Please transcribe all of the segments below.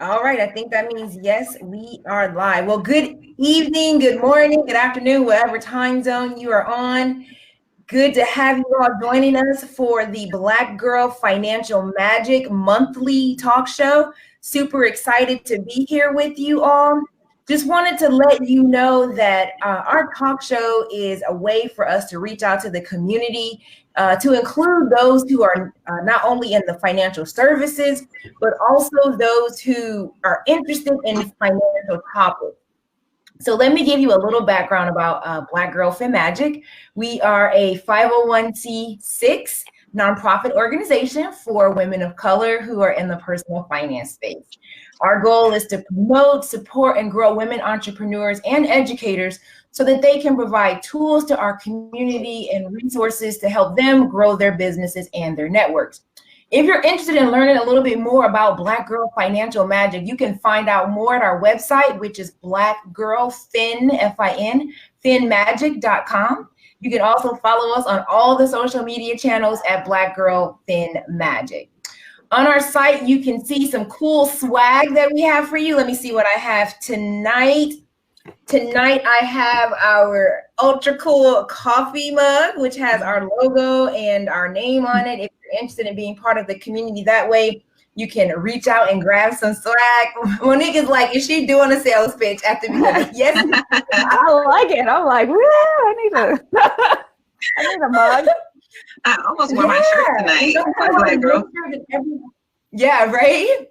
All right, I think that means yes, we are live. Well, good evening, good morning, good afternoon, whatever time zone you are on. Good to have you all joining us for the Black Girl Financial Magic monthly talk show. Super excited to be here with you all. Just wanted to let you know that our talk show is a way for us to reach out to the community, to include those who are not only in the financial services, but also those who are interested in financial topics. So let me give you a little background about Black Girl Fin Magic. We are a 501c6 nonprofit organization for women of color who are in the personal finance space. Our goal is to promote, support, and grow women entrepreneurs and educators so that they can provide tools to our community and resources to help them grow their businesses and their networks. If you're interested in learning a little bit more about Black Girl Financial Magic, you can find out more at our website, which is blackgirlfin, F-I-N, finmagic.com. You can also follow us on all the social media channels at Black Girl Fin Magic. On our site, you can see some cool swag that we have for you. Let me see what I have tonight. Tonight, I have our ultra cool coffee mug, which has our logo and our name on it. If you're interested in being part of the community that way, you can reach out and grab some swag. Monique is like, is she doing a sales pitch at the beginning? Yes. I like it. I'm like, I need a mug. I almost wore my shirt tonight. Black girl. Yeah, right?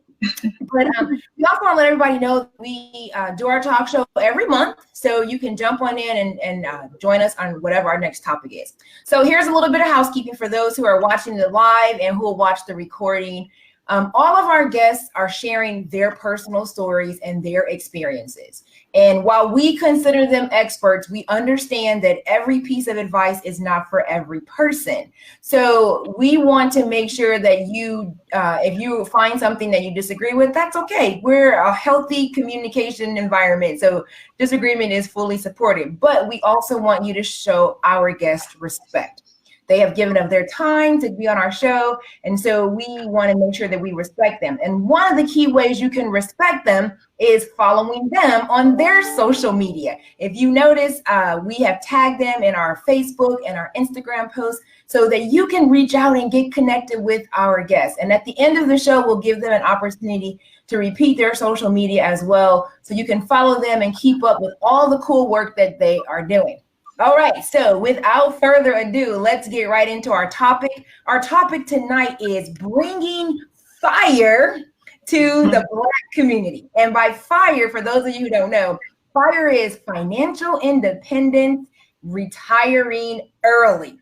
But we also want to let everybody know that we do our talk show every month, so you can jump on in and join us on whatever our next topic is. So here's a little bit of housekeeping for those who are watching the live and who will watch the recording. All of our guests are sharing their personal stories and their experiences. And while we consider them experts, we understand that every piece of advice is not for every person. So we want to make sure that you, if you find something that you disagree with, that's okay. We're a healthy communication environment, so disagreement is fully supported. But we also want you to show our guests respect. They have given up their time to be on our show, and so we want to make sure that we respect them. And one of the key ways you can respect them is following them on their social media. If you notice, we have tagged them in our Facebook and our Instagram posts so that you can reach out and get connected with our guests. And at the end of the show, we'll give them an opportunity to repeat their social media as well, so you can follow them and keep up with all the cool work that they are doing. All right, so without further ado, let's get right into our topic. Our topic tonight is bringing fire to the Black community. And by fire, for those of you who don't know, fire is financial independence, retiring early.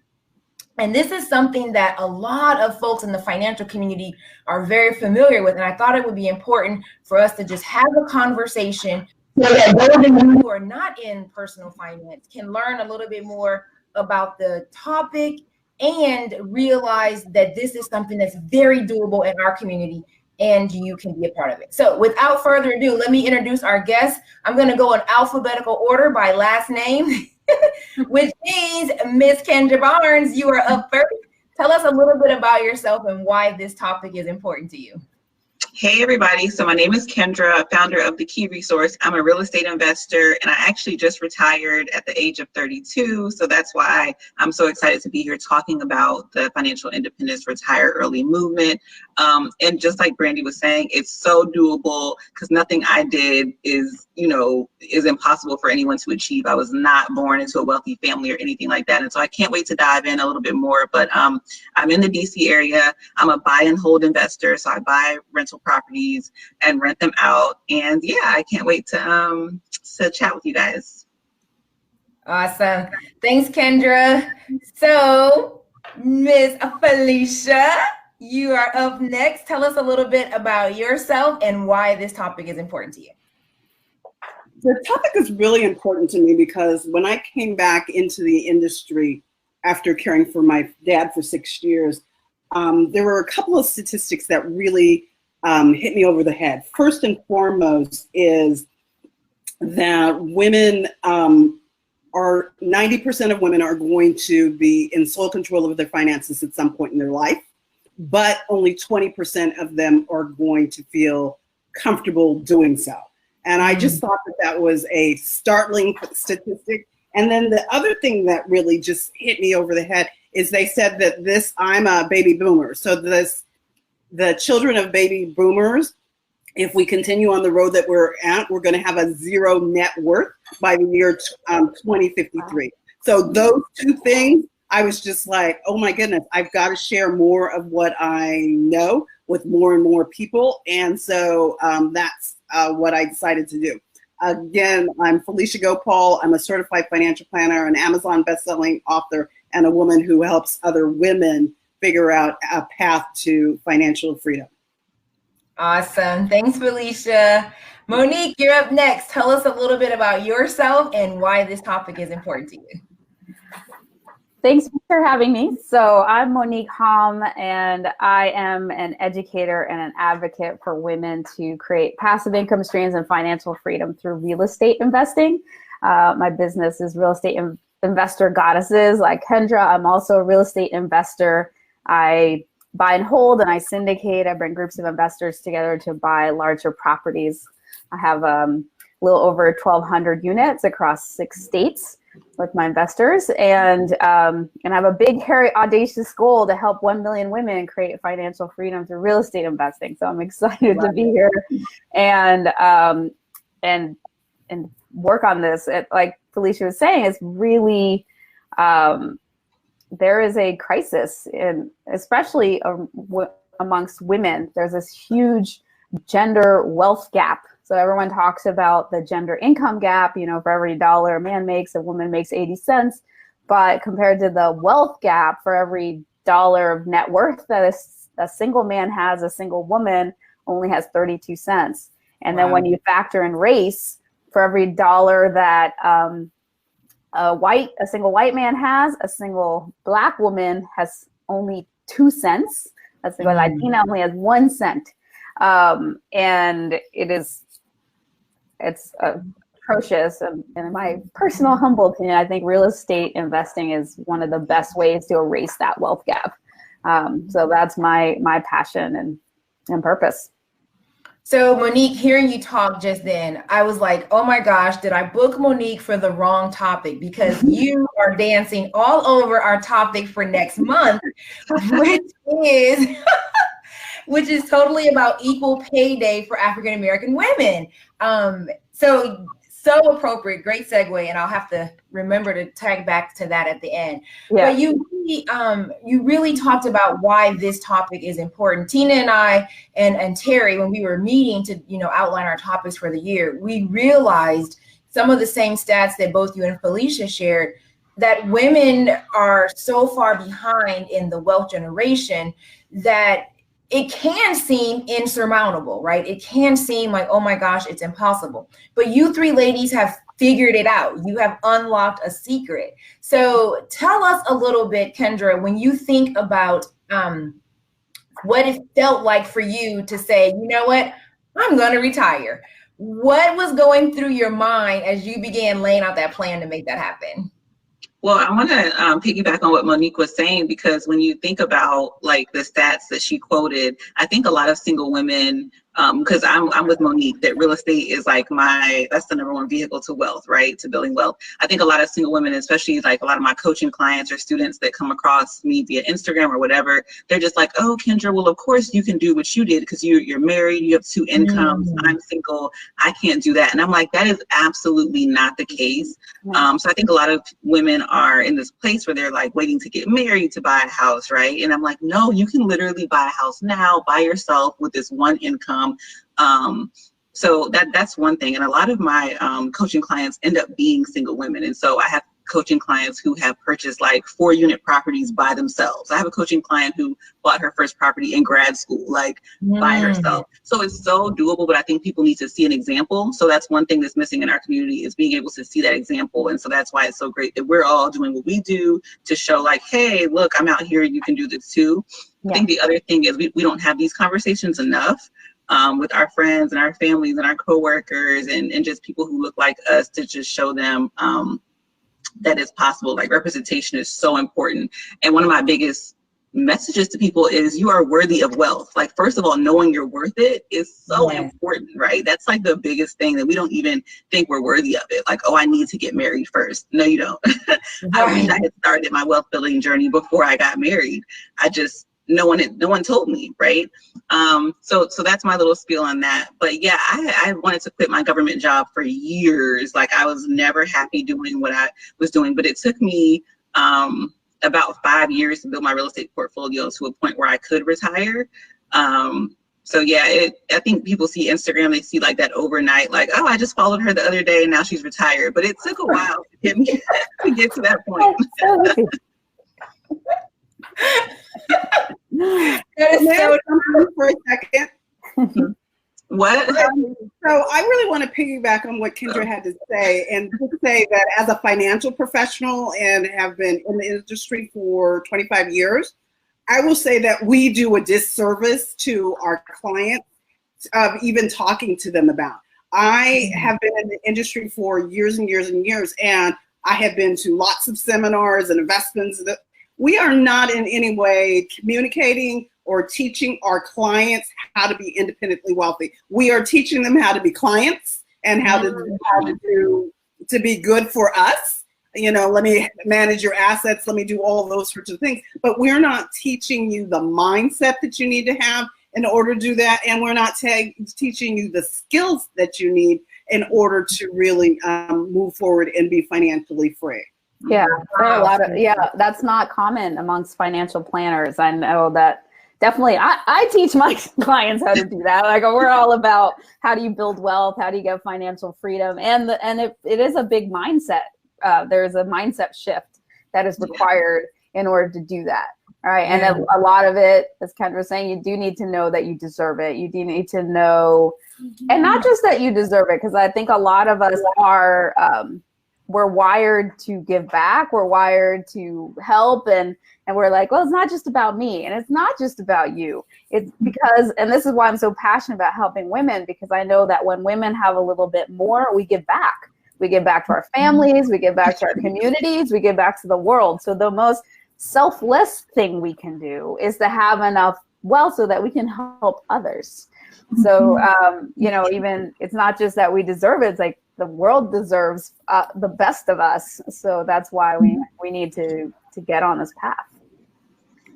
And this is something that a lot of folks in the financial community are very familiar with. And I thought it would be important for us to just have a conversation so that those of you who are not in personal finance can learn a little bit more about the topic and realize that this is something that's very doable in our community and you can be a part of it. So without further ado, let me introduce our guests. I'm going to go in alphabetical order by last name, which means Miss Kendra Barnes, you are up first. Tell us a little bit about yourself and why this topic is important to you. Hey everybody, so my name is Kendra, founder of The Key Resource. I'm a real estate investor and I actually just retired at the age of 32. So that's why I'm so excited to be here talking about the financial independence retire early movement. And just like Brandy was saying, it's so doable because nothing I did is impossible for anyone to achieve. I was not born into a wealthy family or anything like that. And so I can't wait to dive in a little bit more, but I'm in the DC area. I'm a buy and hold investor. So I buy rental properties and rent them out. And yeah, I can't wait to chat with you guys. Awesome. Thanks, Kendra. So Miss Felicia, you are up next. Tell us a little bit about yourself and why this topic is important to you. The topic is really important to me because when I came back into the industry after caring for my dad for 6 years, there were a couple of statistics that really hit me over the head. First and foremost is that women are 90% of women are going to be in sole control of their finances at some point in their life, but only 20% of them are going to feel comfortable doing so. And I just thought that that was a startling statistic. And then the other thing that really just hit me over the head is they said that I'm a baby boomer. So the children of baby boomers, if we continue on the road that we're at, we're going to have a zero net worth by the year 2053. So those two things, I was just like, oh my goodness, I've got to share more of what I know with more and more people. And so that's what I decided to do. Again, I'm Felicia Gopaul. I'm a certified financial planner, an Amazon bestselling author, and a woman who helps other women figure out a path to financial freedom. Awesome. Thanks, Felicia. Monique, you're up next. Tell us a little bit about yourself and why this topic is important to you. Thanks for having me. So I'm Monick Halm, and I am an educator and an advocate for women to create passive income streams and financial freedom through real estate investing. My business is Real Estate Investor Goddesses. Like Kendra, I'm also a real estate investor. I buy and hold, and I syndicate. I bring groups of investors together to buy larger properties. I have a little over 1,200 units across 6 states with my investors, and I have a big, hairy, audacious goal to help 1 million women create financial freedom through real estate investing. So I'm excited to be here and work on this. Like Felicia was saying, it's really there is a crisis, especially amongst women. There's this huge gender wealth gap. So everyone talks about the gender income gap. You know, for every dollar a man makes, a woman makes 80 cents. But compared to the wealth gap, for every dollar of net worth that a single man has, a single woman only has 32 cents. And then when you factor in race, for every dollar that a single white man has, a single Black woman has only 2 cents. A single Latina only has 1 cent. And it's atrocious. And in my personal humble opinion, I think real estate investing is one of the best ways to erase that wealth gap. So that's my passion and purpose. So Monique, hearing you talk just then, I was like, oh my gosh, did I book Monique for the wrong topic? Because you are dancing all over our topic for next month, which is totally about equal pay day for African-American women. So appropriate, great segue, and I'll have to remember to tag back to that at the end. Yeah. But you really talked about why this topic is important. Tina and I and Terry, when we were meeting to outline our topics for the year, we realized some of the same stats that both you and Felicia shared, that women are so far behind in the wealth generation that it can seem insurmountable, right? It can seem like, oh my gosh, it's impossible. But you 3 ladies have figured it out. You have unlocked a secret. So tell us a little bit, Kendra, when you think about what it felt like for you to say, you know what, I'm going to retire. What was going through your mind as you began laying out that plan to make that happen? Well, I want to piggyback on what Monique was saying, because when you think about like the stats that she quoted, I think a lot of single women, because I'm with Monique, that real estate is like that's the #1 vehicle to wealth, right? To building wealth. I think a lot of single women, especially like a lot of my coaching clients or students that come across me via Instagram or whatever, they're just like, oh, Kendra, well, of course you can do what you did because you're married, you have 2 incomes, I'm single, I can't do that. And I'm like, that is absolutely not the case. So I think a lot of women are in this place where they're like waiting to get married to buy a house, right? And I'm like, no, you can literally buy a house now by yourself with this 1 income. So that's one thing. And a lot of my coaching clients end up being single women. And so I have coaching clients who have purchased like 4-unit properties by themselves. I have a coaching client who bought her first property in grad school, like by herself. So it's so doable, but I think people need to see an example. So that's one thing that's missing in our community, is being able to see that example. And so that's why it's so great that we're all doing what we do to show like, hey, look, I'm out here, you can do this too. I think the other thing is we don't have these conversations enough with our friends and our families and our coworkers and just people who look like us, to just show them that it's possible. Like representation is so important. And one of my biggest messages to people is you are worthy of wealth. Like, first of all, knowing you're worth it is so important, right? That's like the biggest thing, that we don't even think we're worthy of it. Like, oh, I need to get married first. No, you don't. I wish I had started my wealth building journey before I got married. No one told me, right? So that's my little spiel on that. But yeah, I wanted to quit my government job for years. Like, I was never happy doing what I was doing, but it took me about 5 years to build my real estate portfolio to a point where I could retire. So yeah, I think people see Instagram, they see like that overnight, like, oh, I just followed her the other day and now she's retired. But it took a while to get me to get to that point. That is so for a second. What? So I really want to piggyback on what Kendra had to say, and just say that as a financial professional and have been in the industry for 25 years, I will say that we do a disservice to our clients of even talking to them about. I have been in the industry for years and years and years, and I have been to lots of seminars and investments. We are not in any way communicating or teaching our clients how to be independently wealthy. We are teaching them how to be clients and how to be good for us. You know, let me manage your assets. Let me do all those sorts of things. But we're not teaching you the mindset that you need to have in order to do that. And we're not teaching you the skills that you need in order to really move forward and be financially free. Yeah, there are a lot of, that's not common amongst financial planners. I know that definitely I teach my clients how to do that. Like, we're all about how do you build wealth, how do you get financial freedom, and it is a big mindset. There's a mindset shift that is required in order to do that. All right, and a lot of it, as Kendra was saying, you do need to know that you deserve it. You do need to know, and not just that you deserve it, because I think a lot of us are. We're wired to give back. We're wired to help, and we're like, well, it's not just about me, and it's not just about you. It's because, and this is why I'm so passionate about helping women, because I know that when women have a little bit more, we give back. We give back to our families, we give back to our communities, we give back to the world. So the most selfless thing we can do is to have enough wealth so that we can help others. So, you know, even it's not just that we deserve it, it's like the world deserves the best of us. So that's why we need to get on this path.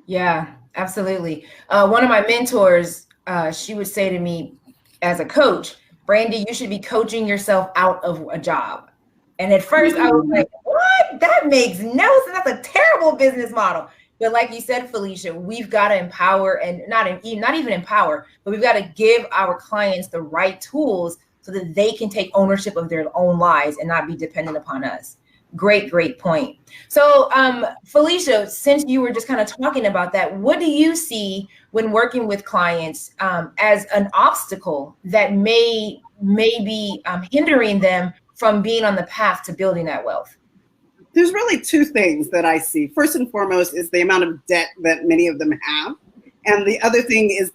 Yeah, absolutely. One of my mentors, she would say to me as a coach, Brandy, you should be coaching yourself out of a job. And at first I was like, what? That makes no sense. That's a terrible business model. But like you said, Felicia, we've got to empower, and not even empower, but we've got to give our clients the right tools so that they can take ownership of their own lives and not be dependent upon us. Great point. So Felicia, since you were just kind of talking about that, what do you see when working with clients as an obstacle that may be hindering them from being on the path to building that wealth? There's really two things that I see. First and foremost is the amount of debt that many of them have. And the other thing is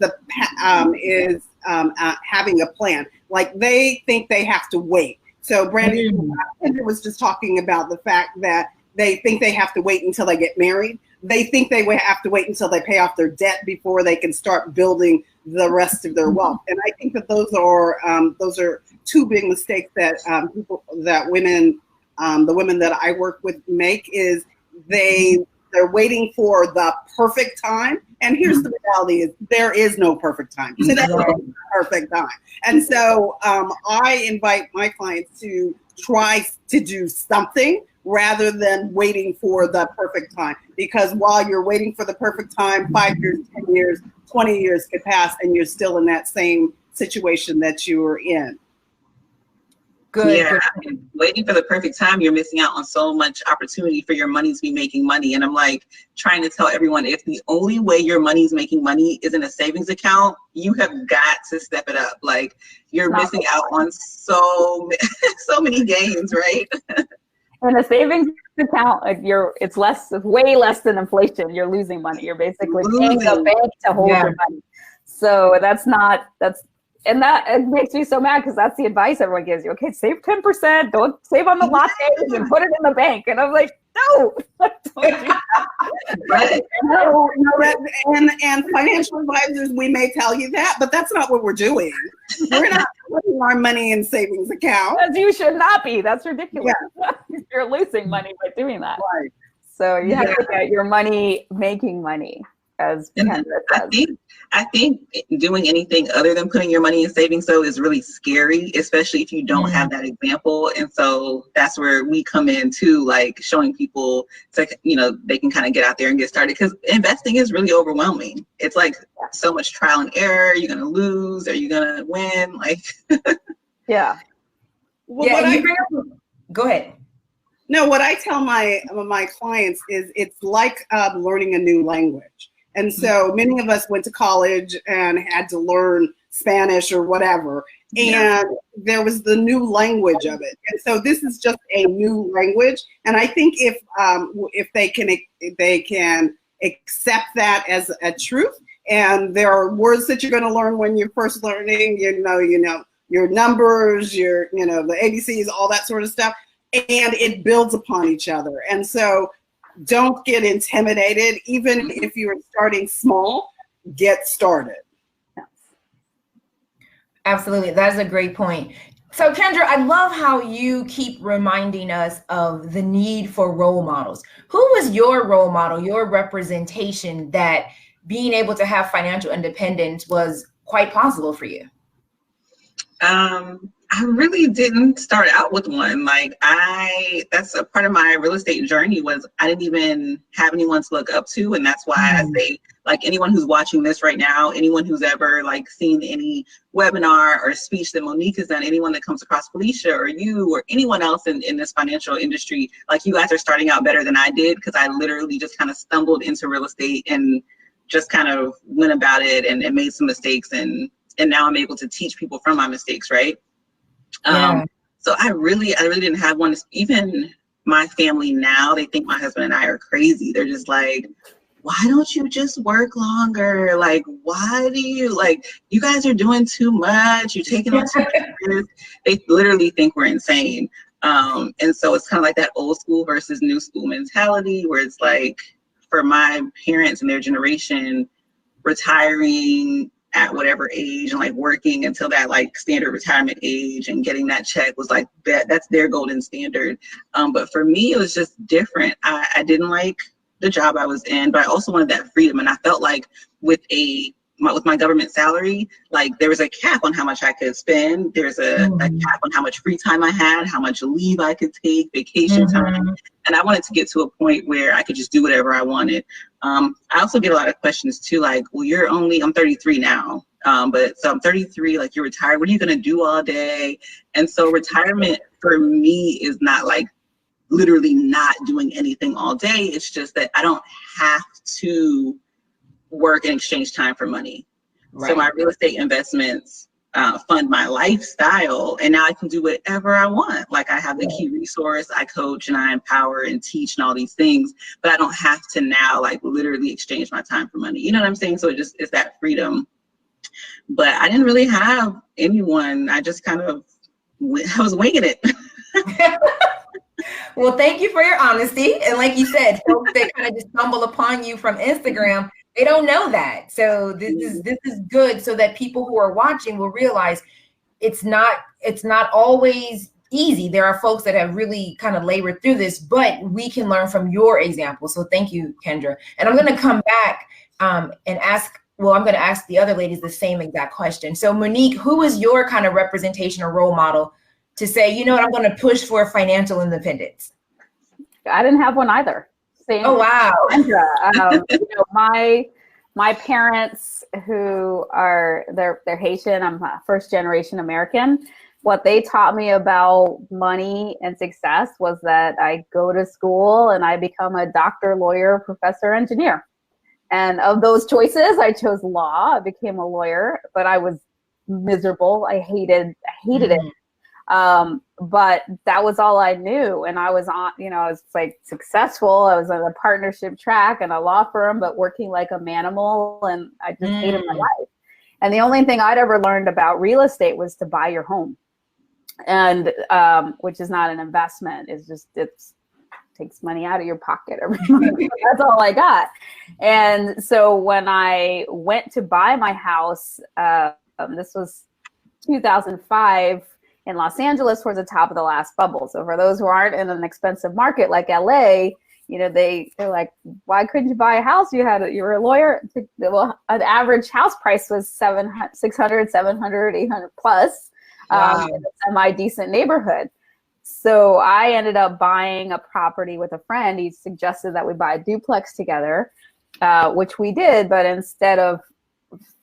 having a plan. Like, they think they have to wait. So Brandy was just talking about the fact that they think they have to wait until they get married. They think they have to wait until they pay off their debt before they can start building the rest of their wealth. And I think that those are two big mistakes that the women that I work with make, is they're waiting for the perfect time. And here's the reality: is there is no perfect time. Today is the perfect time. And so I invite my clients to try to do something rather than waiting for the perfect time. Because while you're waiting for the perfect time, 5 years, 10 years, 20 years could pass, and you're still in that same situation that you were in. Good. Yeah, I mean, waiting for the perfect time, you're missing out on so much opportunity for your money to be making money. And I'm like trying to tell everyone, if the only way your money's making money is in a savings account, you have got to step it up. Like, you're missing out on so many gains, right? In a savings account, it's way less than inflation. You're losing money. You're basically paying the bank to hold your money. So And that it makes me so mad because that's the advice everyone gives you. Okay, save 10%, don't save on the lattes and put it in the bank. And I'm like, no, don't do Right. No, and financial advisors, we may tell you that, but that's not what we're doing. We're not putting our money in savings accounts. As you should not be. That's ridiculous. Yeah. You're losing money by doing that. Right. So you have to get your money making money, as Kendra says. I think doing anything other than putting your money in savings though is really scary, especially if you don't have that example. And so that's where we come in too, like showing people, so, they can kind of get out there and get started, because investing is really overwhelming. It's like so much trial and error. You're going to lose. Are you going to win? Like, yeah. Well, go ahead. No, what I tell my clients is it's like learning a new language. And so many of us went to college and had to learn Spanish or whatever. And there was the new language of it. And so this is just a new language. And I think if they can accept that as a truth, and there are words that you're going to learn when you're first learning, your numbers, the ABCs, all that sort of stuff, and it builds upon each other. And so don't get intimidated. Even if you're starting small, get started. Absolutely. That's a great point. So Kendra, I love how you keep reminding us of the need for role models. Who was your role model, your representation that being able to have financial independence was quite possible for you? I really didn't start out with one. That's a part of my real estate journey was I didn't even have anyone to look up to. And that's why I say, anyone who's watching this right now, anyone who's ever seen any webinar or speech that Monique has done, anyone that comes across Felicia or you or anyone else in this financial industry, you guys are starting out better than I did, because I literally just kind of stumbled into real estate and just kind of went about it and made some mistakes. And now I'm able to teach people from my mistakes, right? So I really didn't have one. Even my family now, they think my husband and I are crazy. They're just like, why don't you just work longer? Why do you, you guys are doing too much. You're taking on too much risk. They literally think we're insane. And so it's kind of like that old school versus new school mentality, where it's for my parents and their generation, retiring at whatever age and working until that standard retirement age and getting that check was that's their golden standard. But for me, it was just different. I didn't like the job I was in, but I also wanted that freedom. And I felt with my government salary, there was a cap on how much I could spend. There's a cap on how much free time I had, how much leave I could take, vacation time. And I wanted to get to a point where I could just do whatever I wanted. I also get a lot of questions too, well, I'm 33 now. So I'm 33, you're retired. What are you going to do all day? And so retirement for me is not literally not doing anything all day. It's just that I don't have to work and exchange time for money. Right. So my real estate investments fund my lifestyle, and now I can do whatever I want. I have the key resource, I coach and I empower and teach and all these things, but I don't have to now literally exchange my time for money. You know what I'm saying? So it's that freedom. But I didn't really have anyone. I just I was winging it. Well, thank you for your honesty. And like you said, folks that kind of just stumble upon you from Instagram, they don't know that. So this is good, so that people who are watching will realize it's not always easy. There are folks that have really kind of labored through this, but we can learn from your example. So thank you, Kendra. And I'm going to come back and ask. Well, I'm going to ask the other ladies the same exact question. So Monique, who is your kind of representation or role model to say, you know what, I'm going to push for financial independence? I didn't have one either. Same. Oh, wow. My parents, who are they're Haitian, I'm a first generation American. What they taught me about money and success was that I go to school and I become a doctor, lawyer, professor, engineer. And of those choices, I chose law. I became a lawyer, but I was miserable. I hated it. But that was all I knew. And I was on, I was successful. I was on a partnership track and a law firm, but working like a manimal, and I just hated my life. And the only thing I'd ever learned about real estate was to buy your home, and which is not an investment. It's just, it takes money out of your pocket every month. That's all I got. And so when I went to buy my house, this was 2005 in Los Angeles, towards the top of the last bubble. So for those who aren't in an expensive market like LA, you know, they're like, why couldn't you buy a house? You were a lawyer. Well, an average house price was 600, 700, 800 plus, Wow. in a semi-decent neighborhood. So I ended up buying a property with a friend. He suggested that we buy a duplex together, which we did. But instead of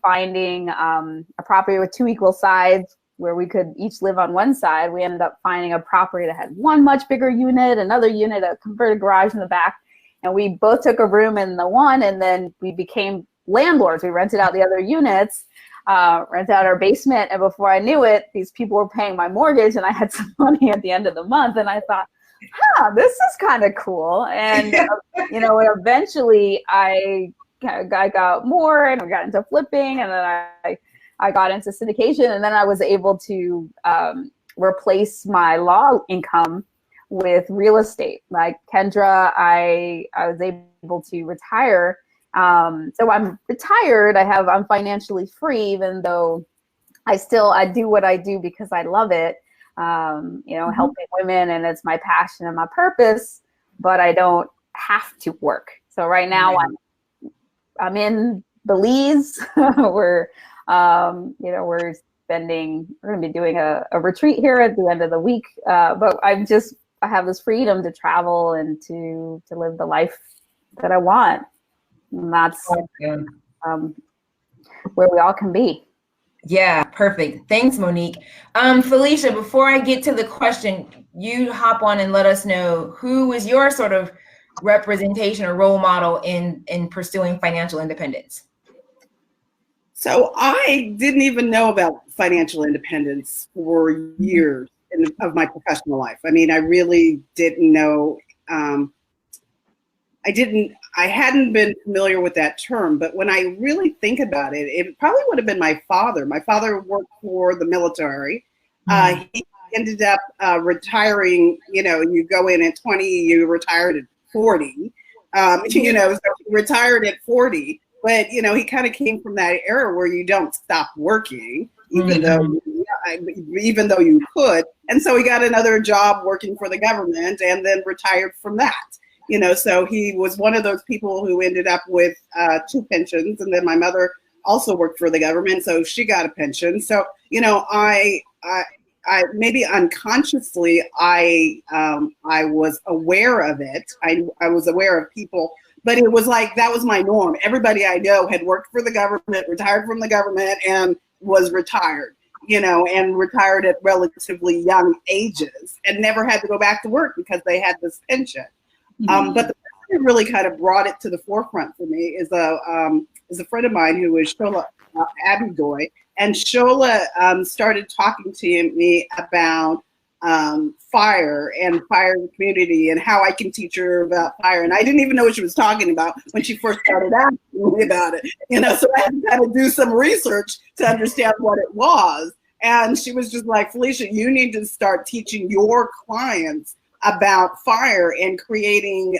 finding a property with 2 equal sides where we could each live on one side, we ended up finding a property that had one much bigger unit, another unit, a converted garage in the back. And we both took a room in the one, and then we became landlords. We rented out the other units, rented out our basement. And before I knew it, these people were paying my mortgage, and I had some money at the end of the month. And I thought, this is kind of cool. And, you know, eventually I got more, and I got into flipping, and then I got into syndication, and then I was able to replace my law income with real estate. Like Kendra, I was able to retire. So I'm retired. I'm financially free, even though I do what I do because I love it. You know, helping women, and it's my passion and my purpose, but I don't have to work. So right now I'm in Belize. We're going to be doing a retreat here at the end of the week. But I have this freedom to travel and to live the life that I want. And that's where we all can be. Yeah, perfect. Thanks, Monique. Felicia, before I get to the question, you hop on and let us know who was your sort of representation or role model in pursuing financial independence. So I didn't even know about financial independence for years of my professional life. I mean, I really didn't know. I hadn't been familiar with that term, but when I really think about it, it probably would have been my father. My father worked for the military. He ended up retiring. You know, you go in at 20, you retired at 40. You know, so he retired at 40. But, you know, he kind of came from that era where you don't stop working, even though you could. And so he got another job working for the government and then retired from that. You know, so he was one of those people who ended up with 2 pensions. And then my mother also worked for the government, so she got a pension. So, you know, I maybe unconsciously, I was aware of it. I was aware of people. But it was like, that was my norm. Everybody I know had worked for the government, retired from the government, and was retired, you know, and retired at relatively young ages and never had to go back to work because they had this pension. But the person who really kind of brought it to the forefront for me is a friend of mine who is Shola Abidoy. And Shola started talking to me about fire and fire in the community and how I can teach her about fire. And I didn't even know what she was talking about when she first started asking me about it. You know, so I had to kind of do some research to understand what it was. And she was just like, Felicia, you need to start teaching your clients about fire and creating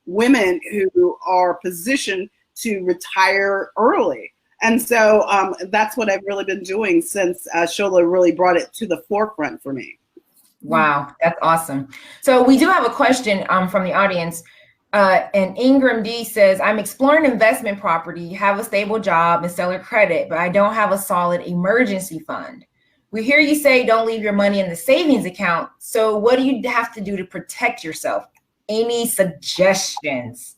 women who are positioned to retire early. And so that's what I've really been doing since Shola really brought it to the forefront for me. Wow, that's awesome. So we do have a question from the audience. And Ingram D says, I'm exploring investment property, have a stable job and seller credit, but I don't have a solid emergency fund. We hear you say don't leave your money in the savings account. So what do you have to do to protect yourself? Any suggestions?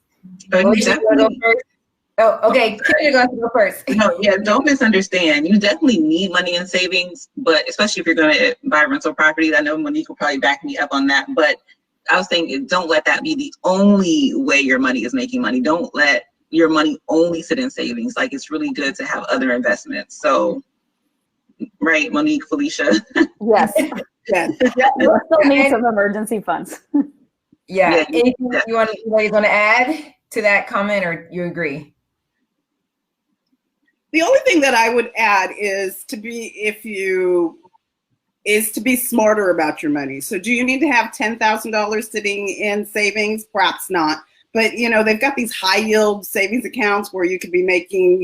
Oh, okay. Kendra going to go first. No, yeah, don't misunderstand. You definitely need money in savings, but especially if you're going to buy rental properties. I know Monique will probably back me up on that, but I was thinking, don't let that be the only way your money is making money. Don't let your money only sit in savings. Like, it's really good to have other investments. So, right, Monique, Felicia? Yes. Yes. We'll still need some emergency funds. Yeah. Anything you want to add to that comment, or you agree? The only thing that I would add is to be smarter about your money. So do you need to have $10,000 sitting in savings? Perhaps not. But, they've got these high yield savings accounts where you could be making,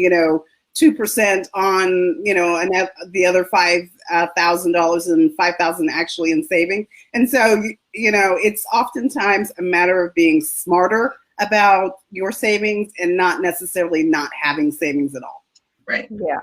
2% on, and the other $5,000 and $5,000 actually in saving. And so, it's oftentimes a matter of being smarter about your savings and not necessarily not having savings at all. Right. Yeah.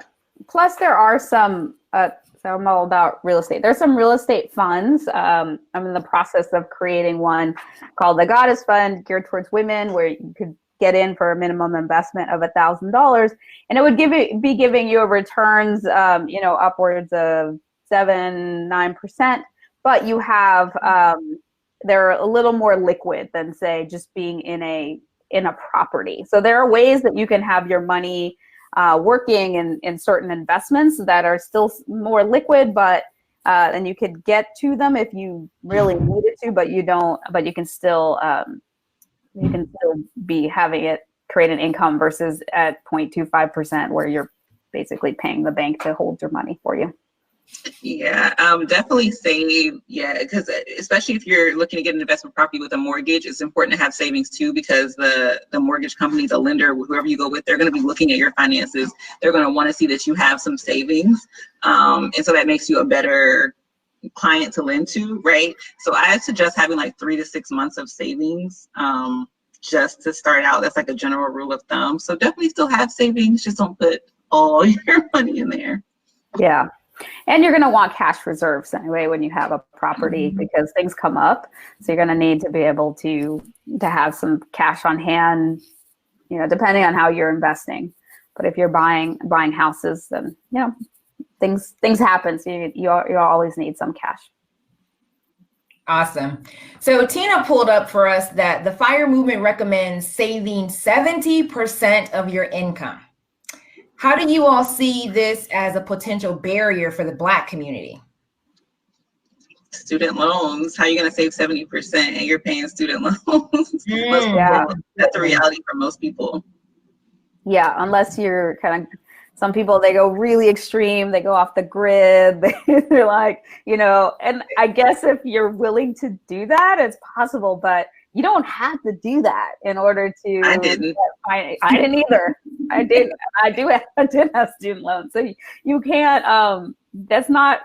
Plus, there are some, so I'm all about real estate. There's some real estate funds. I'm in the process of creating one called the Goddess Fund, geared towards women, where you could get in for a minimum investment of $1,000, and it would be giving you a returns, upwards of 7-9%. But you have they're a little more liquid than, say, just being in a property. So there are ways that you can have your money working in certain investments that are still more liquid, but and you could get to them if you really needed to, but you don't. But you can still be having it create an income versus at 0.25%, where you're basically paying the bank to hold your money for you. Yeah, definitely save. Yeah, because especially if you're looking to get an investment property with a mortgage, it's important to have savings too, because the mortgage company, the lender, whoever you go with, they're going to be looking at your finances. They're going to want to see that you have some savings, and so that makes you a better client to lend to, right? So I suggest having like 3 to 6 months of savings, just to start out. That's like a general rule of thumb. So definitely still have savings, just don't put all your money in there. Yeah. And you're going to want cash reserves anyway when you have a property, because things come up. So you're going to need to be able to have some cash on hand, depending on how you're investing. But if you're buying houses, then, things happen. So you always need some cash. Awesome. So Tina pulled up for us that the FIRE movement recommends saving 70% of your income. How do you all see this as a potential barrier for the Black community? Student loans. How are you going to save 70% and you're paying student loans? Yeah. That's a reality for most people. Yeah, unless you're some people, they go really extreme, they go off the grid, they're like, and I guess if you're willing to do that, it's possible, but you don't have to do that in order to. I didn't. I didn't either. I did have student loans. So you can't, that's not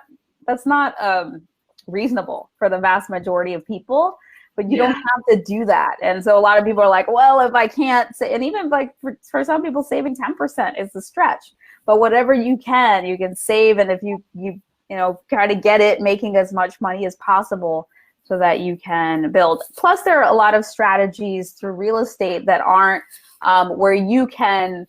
reasonable for the vast majority of people, but you don't have to do that. And so a lot of people are like, well, if I can't say, and even like for some people, saving 10% is a stretch, but whatever you can save. And if you try to get it making as much money as possible, so that you can build. Plus, there are a lot of strategies through real estate that aren't where you can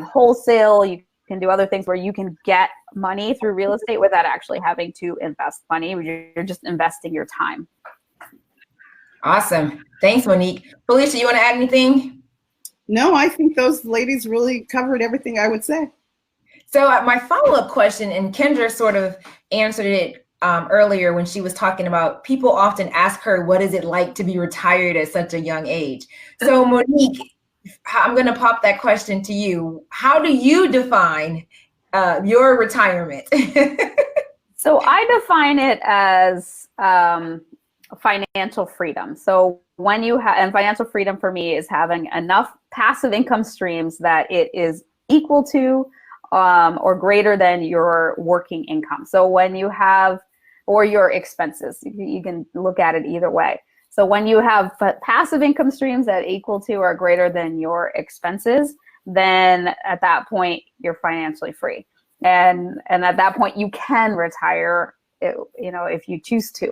wholesale, you can do other things where you can get money through real estate without actually having to invest money. You're just investing your time. Awesome. Thanks, Monique. Felicia, you want to add anything? No, I think those ladies really covered everything I would say. So my follow-up question, and Kendra sort of answered it earlier when she was talking about people often ask her, what is it like to be retired at such a young age? So Monique, I'm going to pop that question to you. How do you define your retirement? So I define it as financial freedom. So when you have, and financial freedom for me is having enough passive income streams that it is equal to or greater than your working income. So when you have, or your expenses, you can look at it either way. So when you have passive income streams that equal to or greater than your expenses, then at that point you're financially free. And at that point you can retire, if you choose to.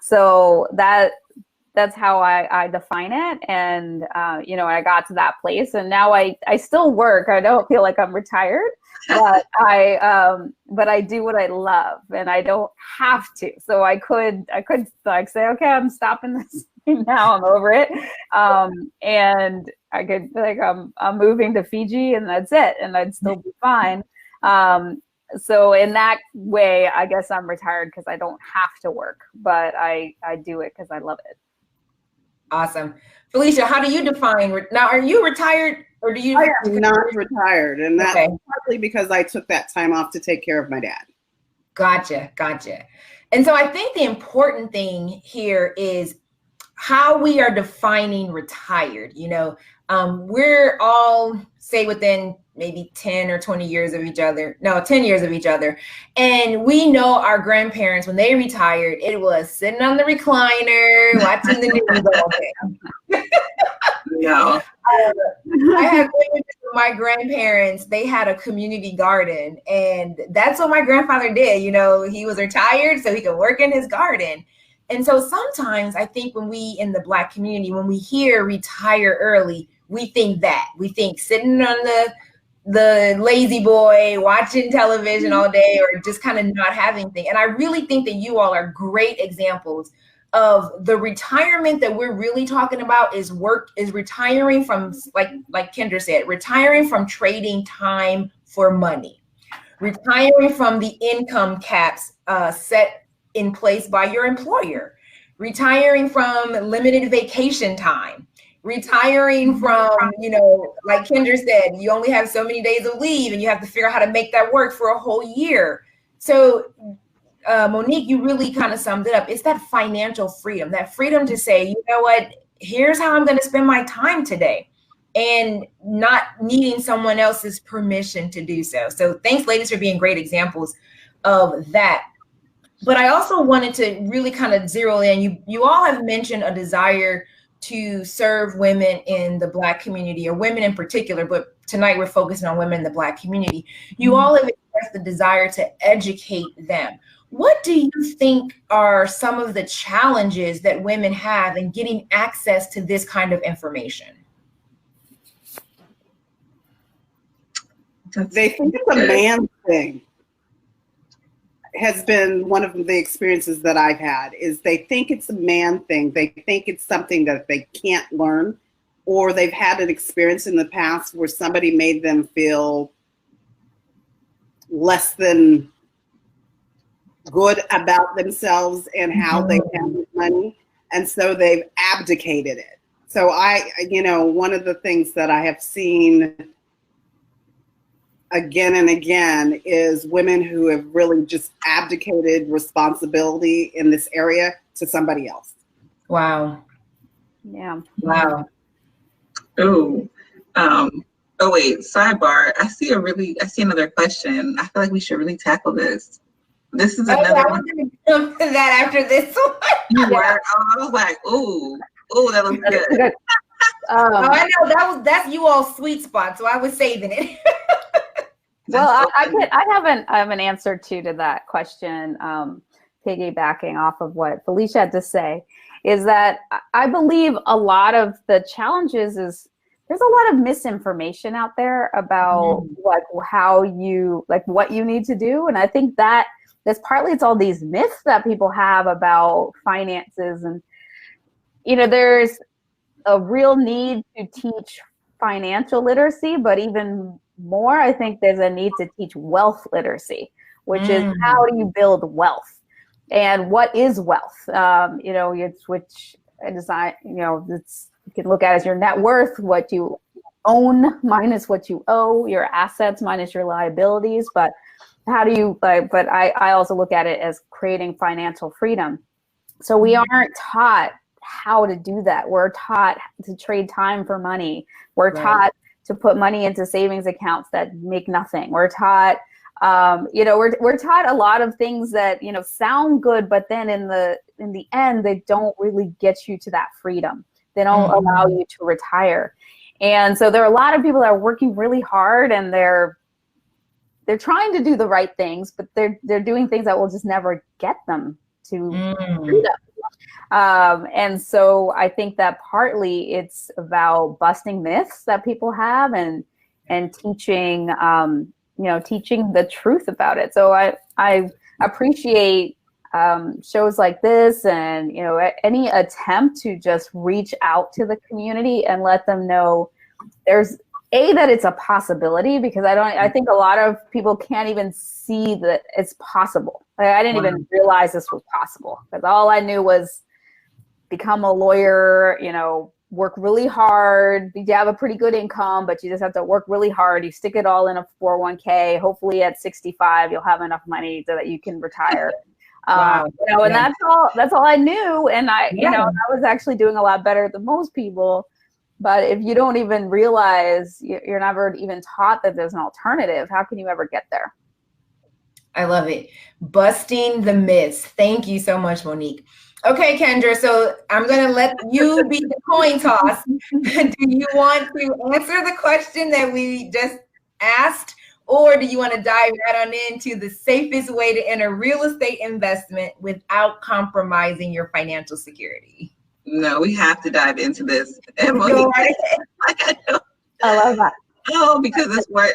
So that's how I define it. And, I got to that place, and now I still work. I don't feel like I'm retired, but I do what I love, and I don't have to. So I could like say, okay, I'm stopping this now. I'm over it. And I could like, I'm moving to Fiji, and that's it. And I'd still be fine. So in that way, I guess I'm retired because I don't have to work, but I do it because I love it. Awesome. Felicia, how do you define, now are you retired or do you? I am not retired, and that's Okay. partly because I took that time off to take care of my dad. Gotcha. And so I think the important thing here is how we are defining retired. We're all, say, within maybe 10 or 20 years of each other. No, 10 years of each other. And we know our grandparents, when they retired, it was sitting on the recliner, watching the news all day. Yeah. I have women with my grandparents, they had a community garden, and that's what my grandfather did. He was retired so he could work in his garden. And so sometimes I think when we in the Black community, when we hear retire early, we think sitting on the lazy boy, watching television all day, or just kind of not having things. And I really think that you all are great examples of the retirement that we're really talking about is retiring from, like Kendra said, retiring from trading time for money, retiring from the income caps set in place by your employer, retiring from limited vacation time, retiring from, like Kendra said, you only have so many days of leave and you have to figure out how to make that work for a whole year. So Monique, you really kind of summed it up. It's that financial freedom, that freedom to say, you know what, here's how I'm going to spend my time today, and not needing someone else's permission to do so. So thanks, ladies, for being great examples of that. But I also wanted to really kind of zero in. You all have mentioned a desire to serve women in the Black community, or women in particular, but tonight we're focusing on women in the Black community. You all have expressed the desire to educate them. What do you think are some of the challenges that women have in getting access to this kind of information? They think it's a man thing. Has been one of the experiences that I've had, is they think it's a man thing. They think it's something that they can't learn, or they've had an experience in the past where somebody made them feel less than good about themselves and how they handle money. And so they've abdicated it. So one of the things that I have seen again and again is women who have really just abdicated responsibility in this area to somebody else. Wow. Yeah. Wow. Oh, wait, sidebar. I see another question. I feel like we should really tackle this. This is another I one. was going to jump to that after this one. You were? I was like, ooh, that looks good. I know that's you all sweet spot, so I was saving it. Well, I have an answer to that question, piggybacking off of what Felicia had to say, is that I believe a lot of the challenges is there's a lot of misinformation out there about what you need to do. And I think that's partly it's all these myths that people have about finances. And, there's a real need to teach financial literacy, but even more, I think there's a need to teach wealth literacy, which is how do you build wealth and what is wealth? Which design, you can look at as your net worth, what you own minus what you owe, your assets minus your liabilities. But how do you, but I also look at it as creating financial freedom. So we aren't taught how to do that. We're taught to trade time for money. We're taught to put money into savings accounts that make nothing. We're taught, we're taught a lot of things that, sound good, but then in the end, they don't really get you to that freedom. They don't allow you to retire. And so there are a lot of people that are working really hard, and they're trying to do the right things, but they're doing things that will just never get them to freedom. And so I think that partly it's about busting myths that people have and teaching, teaching the truth about it. So I appreciate shows like this and, any attempt to just reach out to the community and let them know that it's a possibility, because I think a lot of people can't even see that it's possible. I didn't even realize this was possible, because all I knew was become a lawyer, work really hard. You have a pretty good income, but you just have to work really hard. You stick it all in a 401k. Hopefully at 65, you'll have enough money so that you can retire. Wow. And that's all I knew. And I was actually doing a lot better than most people. But if you don't even realize, you're never even taught that there's an alternative, how can you ever get there? I love it. Busting the myths. Thank you so much, Monique. Okay, Kendra, so I'm going to let you be the coin toss. Do you want to answer the question that we just asked, or do you want to dive right on into the safest way to enter real estate investment without compromising your financial security? No, we have to dive into this. And Go Monique, right ahead. I love that. Oh, because this word,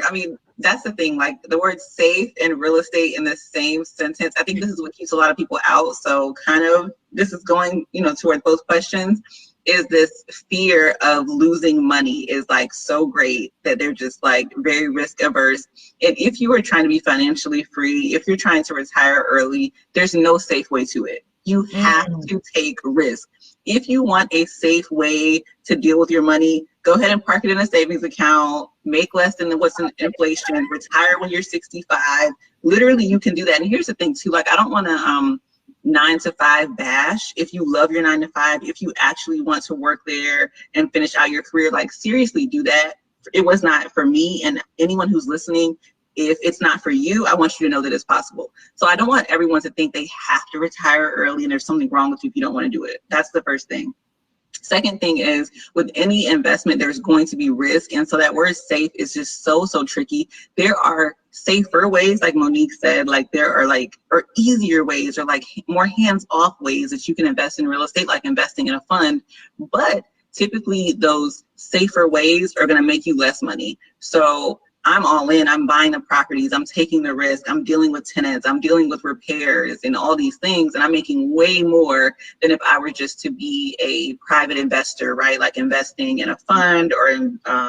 that's the thing, like the word safe and real estate in the same sentence. I think this is what keeps a lot of people out. So kind of, this is going, towards both questions, is this fear of losing money is like so great that they're just like very risk averse. And if you are trying to be financially free, if you're trying to retire early, there's no safe way to it. You have to take risk. If you want a safe way to deal with your money, go ahead and park it in a savings account, make less than what's in inflation, retire when you're 65. Literally, you can do that. And here's the thing too, like, I don't want to 9 to 5 bash. If you love your 9 to 5, if you actually want to work there and finish out your career, like seriously do that. It was not for me, and anyone who's listening, if it's not for you, I want you to know that it's possible. So I don't want everyone to think they have to retire early and there's something wrong with you if you don't want to do it. That's the first thing. Second thing is, with any investment, there's going to be risk. And so that word safe is just so tricky. There are safer ways, like Monique said, like there are or easier ways, or like more hands-off ways that you can invest in real estate, like investing in a fund. But typically those safer ways are going to make you less money. So I'm all in, I'm buying the properties, I'm taking the risk, I'm dealing with tenants, I'm dealing with repairs and all these things, and I'm making way more than if I were just to be a private investor, right? Like investing in a fund or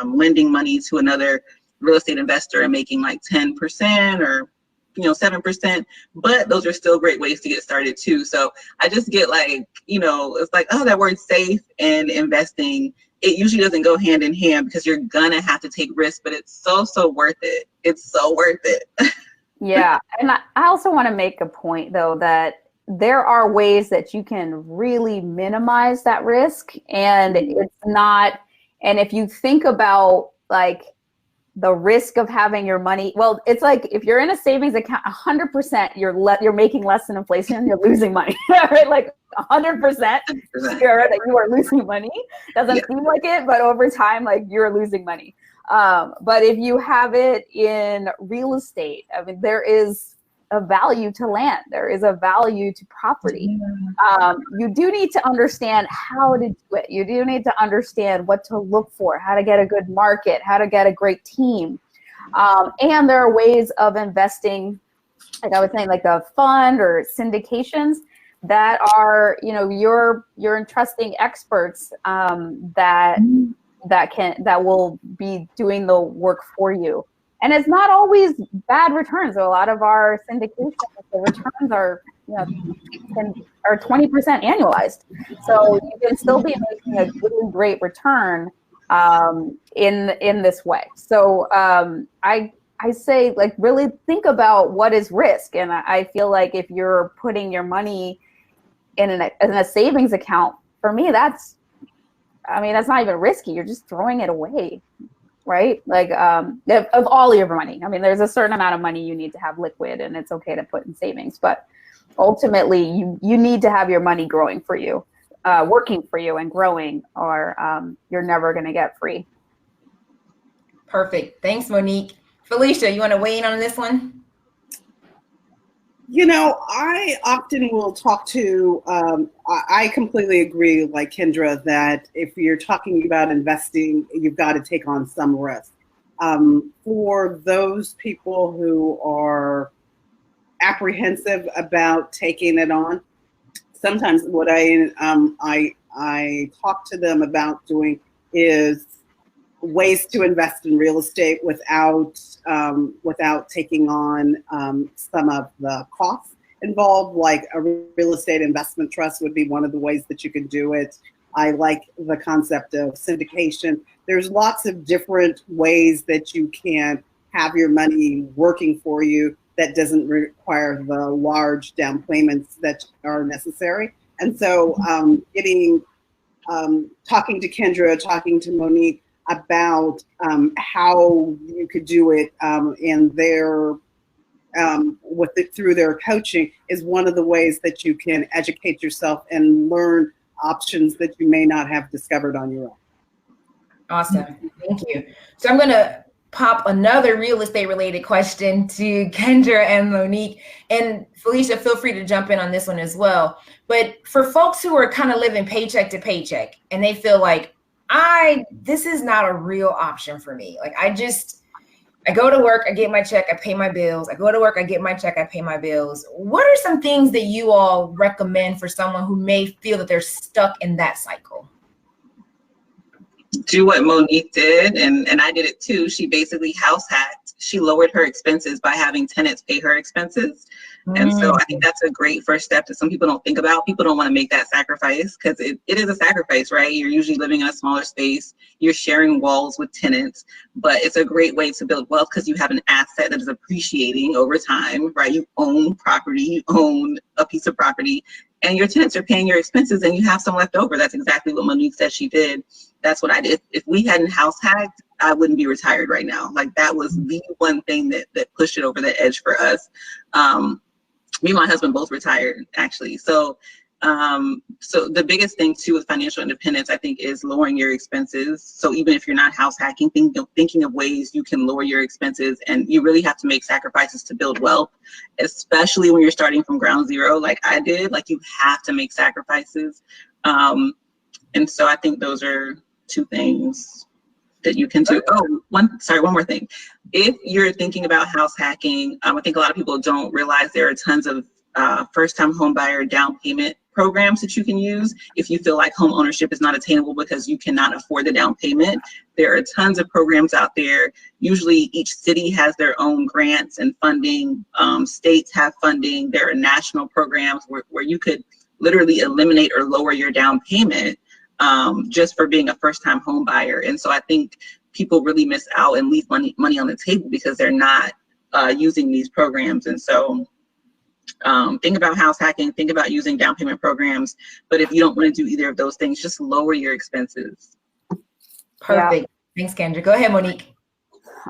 lending money to another real estate investor and making like 10% or 7%, but those are still great ways to get started too. So I just get like, it's like, oh, that word safe and investing, it usually doesn't go hand in hand because you're gonna have to take risks, but it's so worth it. It's so worth it. Yeah, and I also want to make a point though that there are ways that you can really minimize that risk, and it's not. And if you think about like the risk of having your money, well, it's like if you're in a savings account, 100% you're making less than inflation, you're losing money, right? Like 100% sure that you are losing money. Doesn't seem like it, but over time, like you're losing money. But if you have it in real estate, there is a value to land. There is a value to property. You do need to understand how to do it. You do need to understand what to look for, how to get a good market, how to get a great team. And there are ways of investing, like I was saying, like a fund or syndications that are, you're entrusting experts that will be doing the work for you. And it's not always bad returns. A lot of our syndications, the returns are, are 20% annualized. So you can still be making a really great return in this way. So I say, like, really think about what is risk. And I feel like if you're putting your money in a savings account, for me, that's not even risky. You're just throwing it away. Right? Like of all your money. There's a certain amount of money you need to have liquid, and it's okay to put in savings, but ultimately you need to have your money growing for you, working for you and growing, or you're never going to get free. Perfect. Thanks, Monique. Felicia, you want to weigh in on this one? I often will talk to, I completely agree, like Kendra, that if you're talking about investing, you've got to take on some risk. For those people who are apprehensive about taking it on, sometimes what I talk to them about doing is ways to invest in real estate without taking on some of the costs. involved, like a real estate investment trust would be one of the ways that you can do it. I like the concept of syndication. There's lots of different ways that you can have your money working for you that doesn't require the large down payments that are necessary. And so talking to Kendra, talking to Monique about how you could do it in their through their coaching is one of the ways that you can educate yourself and learn options that you may not have discovered on your own. Awesome. Thank you. So I'm going to pop another real estate related question to Kendra and Monique, and Felicia, feel free to jump in on this one as well. But for folks who are kind of living paycheck to paycheck and they feel like this is not a real option for me. Like I go to work, I get my check, I pay my bills. I go to work, I get my check, I pay my bills. What are some things that you all recommend for someone who may feel that they're stuck in that cycle? Do what Monique did, and I did it too. She basically house hacked. She lowered her expenses by having tenants pay her expenses. And so I think that's a great first step that some people don't think about. People don't want to make that sacrifice because it is a sacrifice, right? You're usually living in a smaller space. You're sharing walls with tenants, but it's a great way to build wealth because you have an asset that is appreciating over time, right? You own property, you own a piece of property, and your tenants are paying your expenses and you have some left over. That's exactly what Monique said she did. That's what I did. If we hadn't house hacked, I wouldn't be retired right now. Like that was the one thing that pushed it over the edge for us. Me and my husband both retired actually. So the biggest thing too with financial independence, I think, is lowering your expenses. So even if you're not house hacking, thinking of ways you can lower your expenses, and you really have to make sacrifices to build wealth, especially when you're starting from ground zero, like I did. Like you have to make sacrifices. And so I think those are two things that you can do. Oh, one more thing. If you're thinking about house hacking, I think a lot of people don't realize there are tons of first-time home buyer down payment programs that you can use if you feel like home ownership is not attainable because you cannot afford the down payment. There are tons of programs out there. Usually each city has their own grants and funding. States have funding. There are national programs where you could literally eliminate or lower your down payment just for being a first-time home buyer. And so I think people really miss out and leave money on the table because they're not using these programs. And so think about house hacking, think about using down payment programs. But if you don't want to do either of those things, just lower your expenses. Perfect. Yeah. Thanks, Kendra. Go ahead, Monique.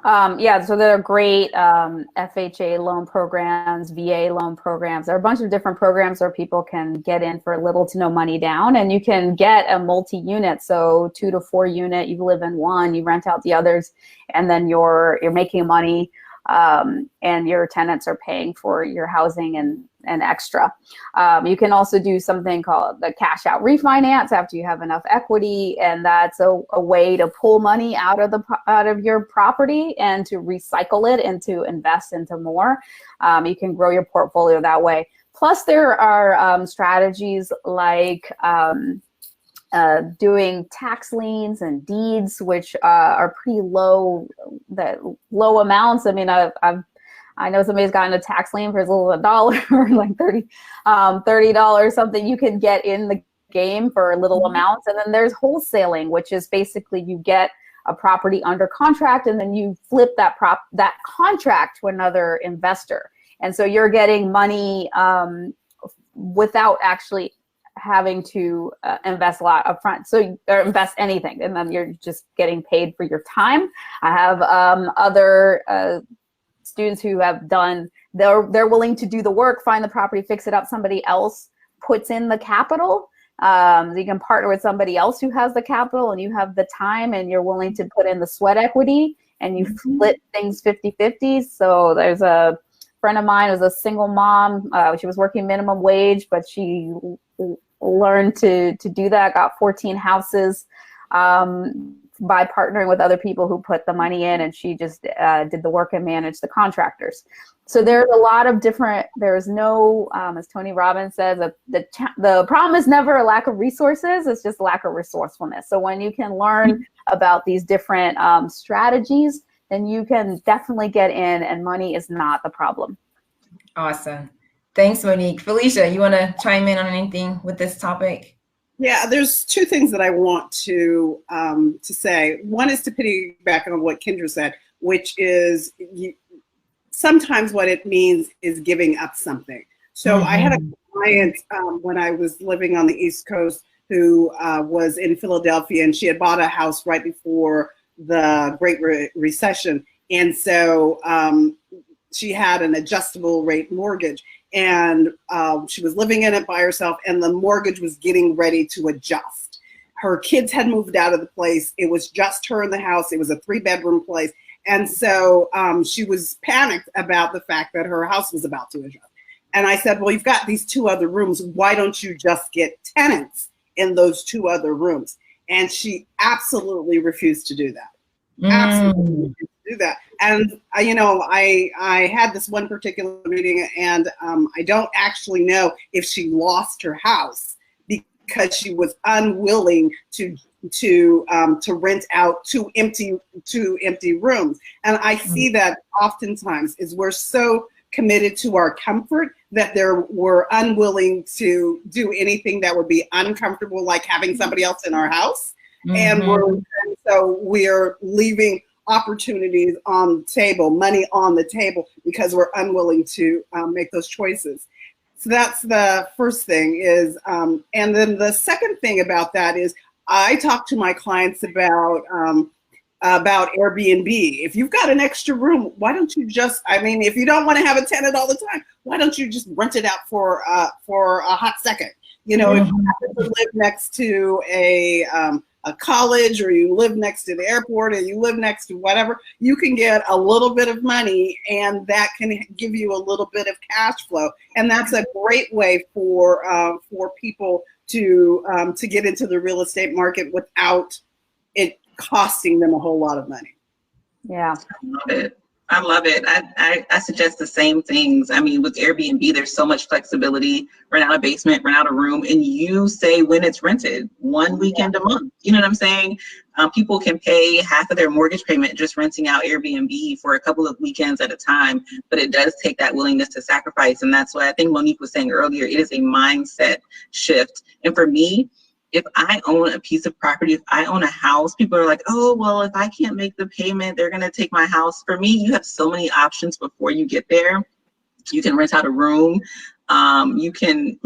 So there are great FHA loan programs, VA loan programs. There are a bunch of different programs where people can get in for little to no money down, and you can get a multi-unit, so 2 to 4 unit. You live in one, you rent out the others, and then you're making money, and your tenants are paying for your housing and extra. You can also do something called the cash out refinance after you have enough equity, and that's a way to pull money out of your property and to recycle it and to invest into more. You can grow your portfolio that way. Plus, there are strategies like doing tax liens and deeds, which are pretty low amounts. I mean, I know somebody's gotten a tax lien for as little as $1 or like $30 something. You can get in the game for little amounts. And then there's wholesaling, which is basically you get a property under contract and then you flip that contract to another investor. And so you're getting money without actually having to invest a lot upfront, or invest anything, and then you're just getting paid for your time. I have other students who have done, they're willing to do the work, find the property, fix it up. Somebody else puts in the capital. You can partner with somebody else who has the capital and you have the time and you're willing to put in the sweat equity and you split things 50-50. So there's a friend of mine who's a single mom. She was working minimum wage, but she learned to do that, got 14 houses by partnering with other people who put the money in, and she just did the work and managed the contractors. So there's a lot of different, there's no, as Tony Robbins says, the problem is never a lack of resources, it's just lack of resourcefulness. So when you can learn about these different strategies, then you can definitely get in and money is not the problem. Awesome. Thanks, Monique. Felicia, you want to chime in on anything with this topic? Yeah, there's two things that I want to say. One is to piggyback on what Kendra said, which is sometimes what it means is giving up something. So I had a client when I was living on the East Coast who was in Philadelphia, and she had bought a house right before the Great Recession. And so she had an adjustable rate mortgage, and she was living in it by herself, and the mortgage was getting ready to adjust. Her kids had moved out of the place. It was just her in the house. It was a 3-bedroom place. And so she was panicked about the fact that her house was about to adjust. And I said, well, you've got these 2 other rooms. Why don't you just get tenants in those 2 other rooms? And she absolutely refused to do that. Absolutely refused to do that. And I had this one particular meeting, and I don't actually know if she lost her house because she was unwilling to rent out 2 empty rooms. And I see that oftentimes is we're so committed to our comfort that we're unwilling to do anything that would be uncomfortable, like having somebody else in our house. And so we're leaving opportunities on the table, money on the table, because we're unwilling to make those choices. So that's the first thing is, and then the second thing about that is I talk to my clients about Airbnb. If you've got an extra room, why don't you just, if you don't want to have a tenant all the time, why don't you just rent it out for a hot second? If you happen to live next to a college, or you live next to the airport, or you live next to whatever, you can get a little bit of money, and that can give you a little bit of cash flow. And that's a great way for people to get into the real estate market without it costing them a whole lot of money. Yeah. I love it. I suggest the same things. With Airbnb, there's so much flexibility. Rent out a basement, rent out a room, and you say when it's rented, 1 weekend a month. You know what I'm saying? People can pay half of their mortgage payment just renting out Airbnb for a couple of weekends at a time, but it does take that willingness to sacrifice. And that's why I think Monique was saying earlier, it is a mindset shift. And for me, if I own a piece of property, if I own a house, people are like, oh, well, if I can't make the payment, they're going to take my house. For me, you have so many options before you get there. You can rent out a room. You can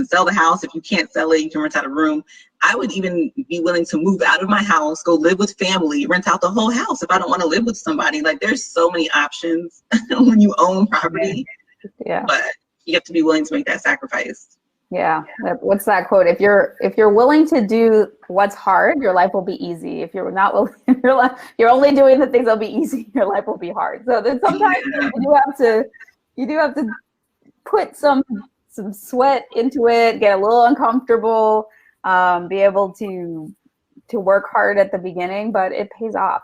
sell the house. If you can't sell it, you can rent out a room. I would even be willing to move out of my house, go live with family, rent out the whole house if I don't want to live with somebody. Like, there's so many options when you own property. Yeah. But you have to be willing to make that sacrifice. Yeah. What's that quote? If you're willing to do what's hard, your life will be easy. If you're not willing, you're only doing the things that'll be easy, your life will be hard. So then sometimes you do have to put some sweat into it, get a little uncomfortable, be able to work hard at the beginning, but it pays off.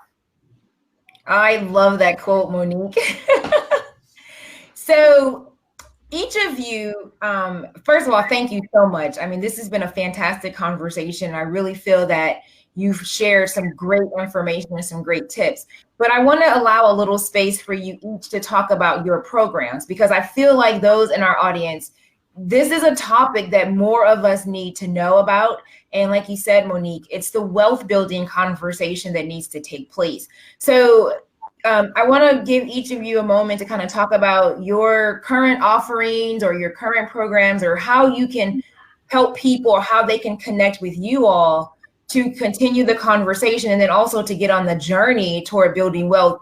I love that quote, Monique. So each of you, first of all, thank you so much. This has been a fantastic conversation. I really feel that you've shared some great information and some great tips. But I want to allow a little space for you each to talk about your programs, because I feel like those in our audience, this is a topic that more of us need to know about. And like you said, Monique, it's the wealth building conversation that needs to take place. So I want to give each of you a moment to kind of talk about your current offerings or your current programs, or how you can help people, or how they can connect with you all to continue the conversation, and then also to get on the journey toward building wealth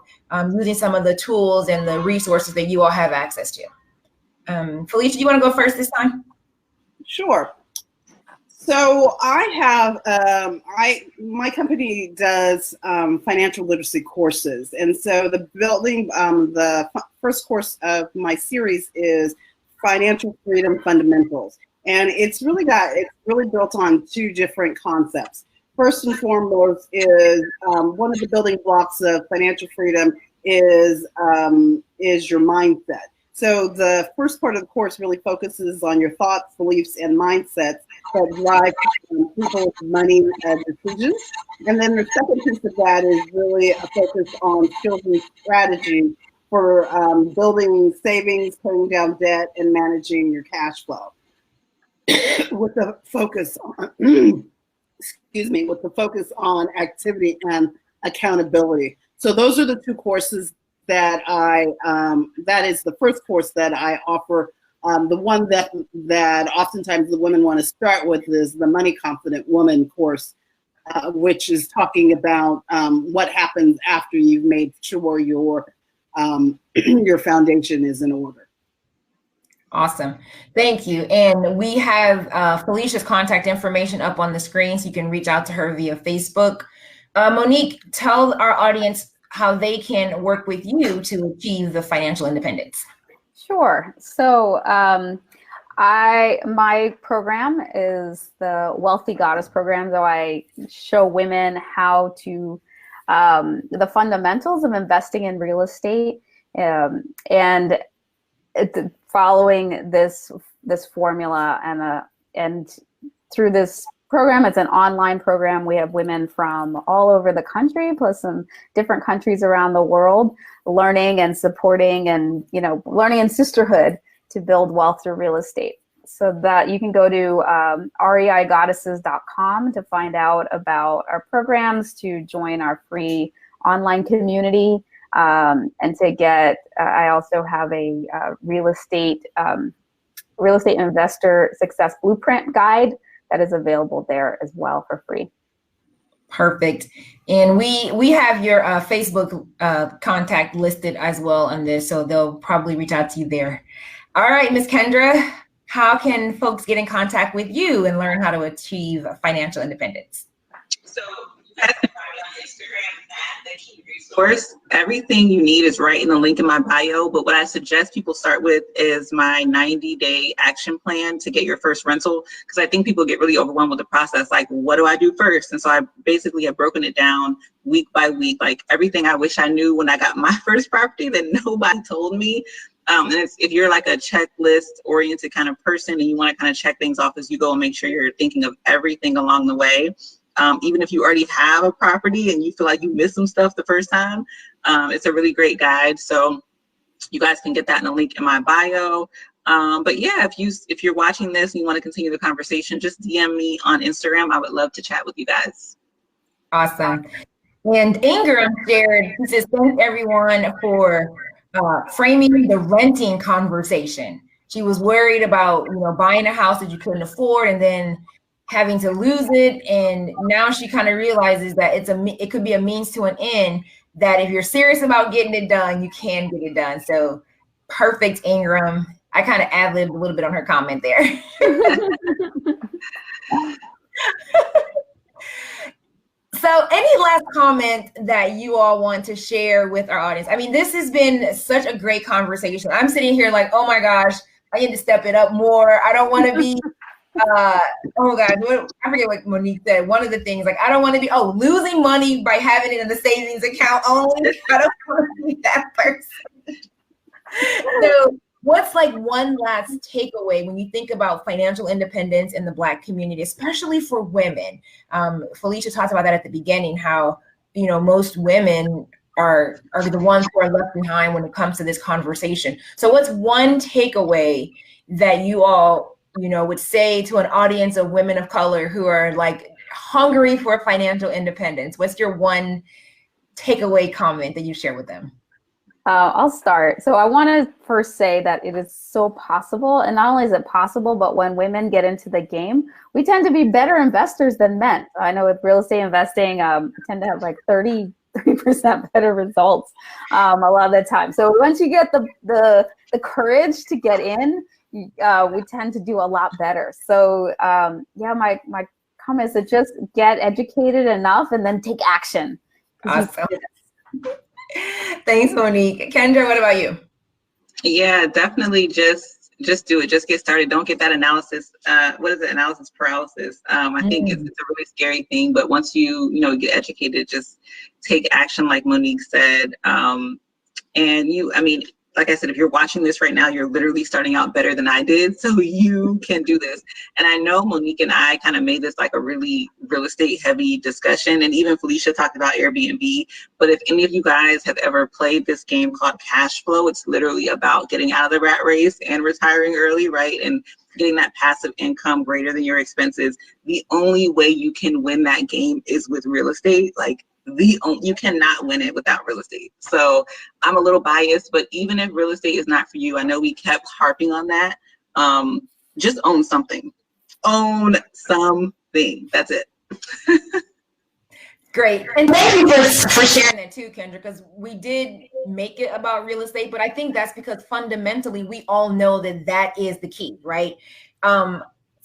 using some of the tools and the resources that you all have access to. Felicia, do you want to go first this time? Sure. So I have, my company does financial literacy courses. And so the first course of my series is Financial Freedom Fundamentals. And it's really built on 2 different concepts. First and foremost is one of the building blocks of financial freedom is your mindset. So the first part of the course really focuses on your thoughts, beliefs, and mindsets that drive people's money decisions. And then the second piece of that is really a focus on skills and strategy for building savings, paying down debt, and managing your cash flow with a focus on, with the focus on activity and accountability. So those are the two courses that that is the first course that I offer. The one that oftentimes the women want to start with is the Money Confident Woman course, which is talking about what happens after you've made sure your foundation is in order. Awesome. Thank you. And we have Felicia's contact information up on the screen, so you can reach out to her via Facebook. Monique, tell our audience how they can work with you to achieve the financial independence. Sure. So my program is the Wealthy Goddess program. So I show women how to the fundamentals of investing in real estate, and following this formula, and through this program, it's an online program. We have women from all over the country, plus some different countries around the world, learning and supporting, and learning in sisterhood to build wealth through real estate. So that you can go to reigoddesses.com to find out about our programs, to join our free online community, and to get. I also have a real estate investor success blueprint guide that is available there as well for free. Perfect. And we have your Facebook contact listed as well on this, so they'll probably reach out to you there. All right, Ms. Kendra, how can folks get in contact with you and learn how to achieve financial independence? So you guys can find me on Instagram at the Key Resource. Everything you need is right in the link in my bio. But what I suggest people start with is my 90-day action plan to get your first rental, because I think people get really overwhelmed with the process. Like, what do I do first? And so I basically have broken it down week by week, like everything I wish I knew when I got my first property that nobody told me. And if you're like a checklist oriented kind of person and you want to kind of check things off as you go and make sure you're thinking of everything along the way, even if you already have a property and you feel like you missed some stuff the first time, it's a really great guide. So you guys can get that in a link in my bio. But yeah, if you're watching this and you want to continue the conversation, just DM me on Instagram. I would love to chat with you guys. Awesome. And Ingram shared, he says, thank everyone for framing the renting conversation. She was worried about, buying a house that you couldn't afford and then having to lose it. And now she kind of realizes that it could be a means to an end, that if you're serious about getting it done, you can get it done. So perfect, Ingram. I kind of ad-libbed a little bit on her comment there. So any last comment that you all want to share with our audience? I mean, this has been such a great conversation. I'm sitting here like, oh my gosh, I need to step it up more. I don't want to be, oh God, I forget what Monique said. One of the things, like, I don't want to be, losing money by having it in the savings account only. I don't want to be that person. So what's like one last takeaway when you think about financial independence in the Black community, especially for women? Felicia talked about that at the beginning, how, most women are the ones who are left behind when it comes to this conversation. So what's one takeaway that you all, would say to an audience of women of color who are like hungry for financial independence? What's your one takeaway comment that you share with them? I'll start. So I want to first say that it is so possible. And not only is it possible, but when women get into the game, we tend to be better investors than men. I know with real estate investing, tend to have like 30% better results a lot of the time. So once you get the courage to get in, we tend to do a lot better. So my comment is to just get educated enough and then take action. Awesome. Thanks, Monique. Kendra, what about you? Yeah, definitely just do it. Just get started. Don't get that analysis. What is it? Analysis paralysis. I think it's a really scary thing, but once you get educated, just take action like Monique said. And like I said, if you're watching this right now, you're literally starting out better than I did. So you can do this. And I know Monique and I kind of made this like a really real estate heavy discussion. And even Felicia talked about Airbnb. But if any of you guys have ever played this game called Cash Flow, it's literally about getting out of the rat race and retiring early, right? And getting that passive income greater than your expenses. The only way you can win that game is with real estate. Like, you cannot win it without real estate. So I'm a little biased, but even if real estate is not for you, I know we kept harping on that. Just own something. Own something. That's it. Great. And thank you for sharing that too, Kendra, because we did make it about real estate, but I think that's because fundamentally we all know that that is the key, right?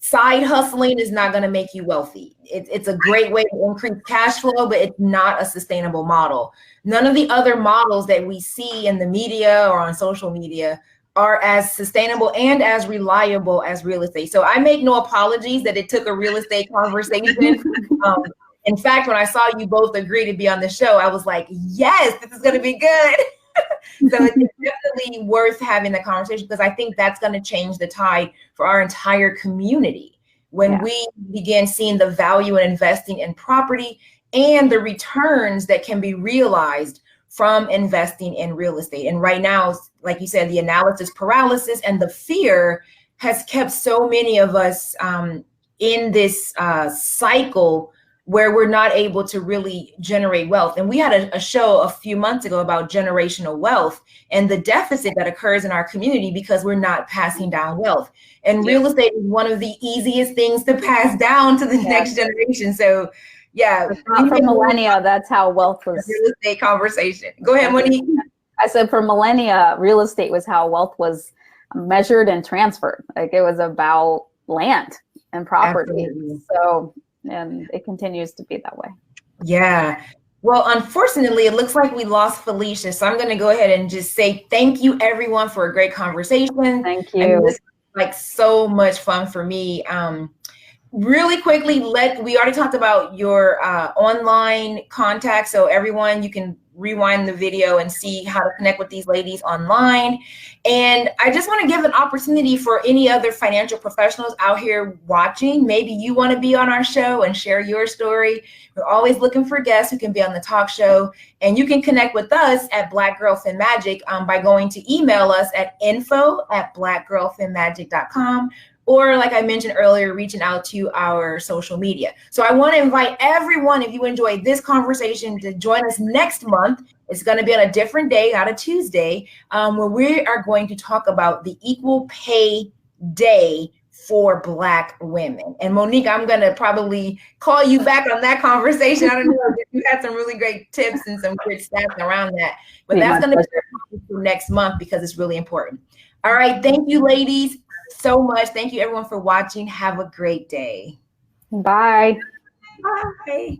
Side hustling is not going to make you wealthy. It's a great way to increase cash flow, but it's not a sustainable model. None of the other models that we see in the media or on social media are as sustainable and as reliable as real estate. So I make no apologies that it took a real estate conversation. In fact, when I saw you both agree to be on the show, I was like, yes, this is going to be good. So it's definitely worth having the conversation, because I think that's going to change the tide for our entire community when we begin seeing the value in investing in property and the returns that can be realized from investing in real estate. And right now, like you said, the analysis paralysis and the fear has kept so many of us in this cycle where we're not able to really generate wealth. And we had a show a few months ago about generational wealth and the deficit that occurs in our community because we're not passing down wealth. And real estate is one of the easiest things to pass down to the next generation. So for millennia, that's how wealth was. Real estate conversation. Go ahead, Monique. I said for millennia, real estate was how wealth was measured and transferred. Like, it was about land and property. Absolutely. So, and it continues to be that way. Yeah. Well, unfortunately, it looks like we lost Felicia. So I'm going to go ahead and just say thank you, everyone, for a great conversation. Thank you. And this was like so much fun for me. Really quickly, we already talked about your online contact. So everyone, you can rewind the video and see how to connect with these ladies online. And I just want to give an opportunity for any other financial professionals out here watching. Maybe you want to be on our show and share your story. We're always looking for guests who can be on the talk show. And you can connect with us at Black Girl Fin Magic by going to email us at info@blackgirlfinmagic.com. Or, like I mentioned earlier, reaching out to our social media. So I want to invite everyone, if you enjoyed this conversation, to join us next month. It's going to be on a different day, not a Tuesday, where we are going to talk about the Equal Pay Day for Black women. And Monique, I'm going to probably call you back on that conversation. I don't know if you had some really great tips and some good stats around that, but that's going to be for next month because it's really important. All right. Thank you, ladies, so much. Thank you, everyone, for watching. Have a great day. Bye. Bye.